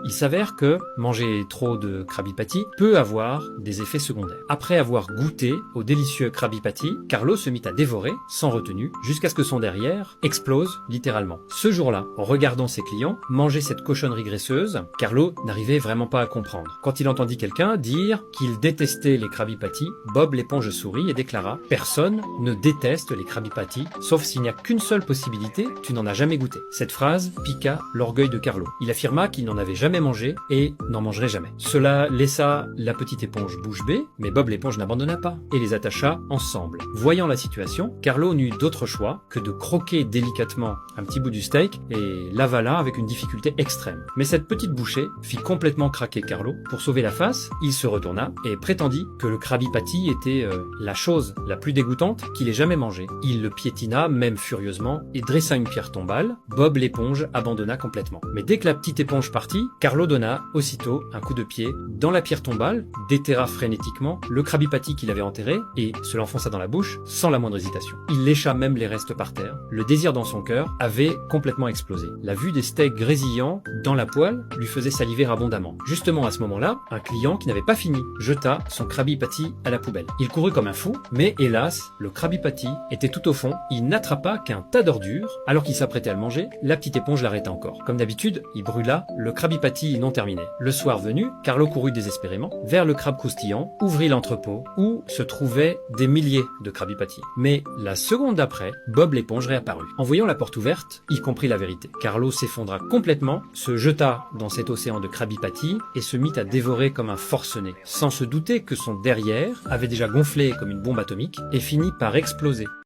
Il s'avère que manger trop de Krabby Patty peut avoir des effets secondaires. Après avoir goûté au délicieux Krabby Patty, Carlo se mit à dévorer, sans retenue, jusqu'à ce que son derrière explose littéralement. Ce jour-là, en regardant ses clients manger cette cochonnerie graisseuse, Carlo n'arrivait vraiment pas à comprendre. Quand il entendit quelqu'un dire qu'il détestait les Krabby Patty, Bob l'éponge sourit et déclara « Personne ne déteste les Krabby Patty, sauf s'il n'y a qu'une seule possibilité, tu n'en as jamais goûté. » Cette phrase piqua l'orgueil de Carlo. Il affirma qu'il n'en avait jamais mangé et n'en mangerait jamais. Cela laissa la petite éponge bouche bée, mais Bob l'éponge n'abandonna pas et les attacha ensemble. Voyant la situation, Carlo n'eut d'autre choix que de croquer délicatement un petit bout du steak et l'avala avec une difficulté extrême. Mais cette petite bouchée fit complètement craquer Carlo. Pour sauver la face, il se retourna et prétendit que le Krabby Patty était la chose la plus dégoûtante qu'il ait jamais mangée. Il le piétina même furieusement et dressa une pierre tombale. Bob l'éponge abandonna complètement. Mais dès que la petite éponge partit, Carlo donna aussitôt un coup de pied dans la pierre tombale, déterra frénétiquement le Krabby Patty qu'il avait enterré et se l'enfonça dans la bouche sans la moindre hésitation. Il lécha même les restes par terre. Le désir dans son cœur avait complètement explosé. La vue des steaks grésillants dans la poêle lui faisait saliver abondamment. Justement à ce moment-là, un client qui n'avait pas fini jeta son Krabby Patty à la poubelle. Il courut comme un fou, mais hélas, le Krabby Patty était tout au fond. Il n'attrapa qu'un tas d'ordures. Alors qu'il s'apprêtait à le manger, la petite éponge l'arrêta encore. Comme d'habitude, il brûla le Krabby Patty non terminé. Le soir venu, Carlo courut désespérément vers le crabe croustillant, ouvrit l'entrepôt où se trouvaient des milliers de Krabby Patty. Mais la seconde d'après, Bob l'éponge réapparut. En voyant la porte ouverte, il comprit la vérité. Carlo s'effondra complètement, se jeta dans cet océan de Krabby Patty et se mit à dévorer comme un forcené, sans se douter que son derrière avait déjà gonflé comme une bombe atomique et finit par exploser.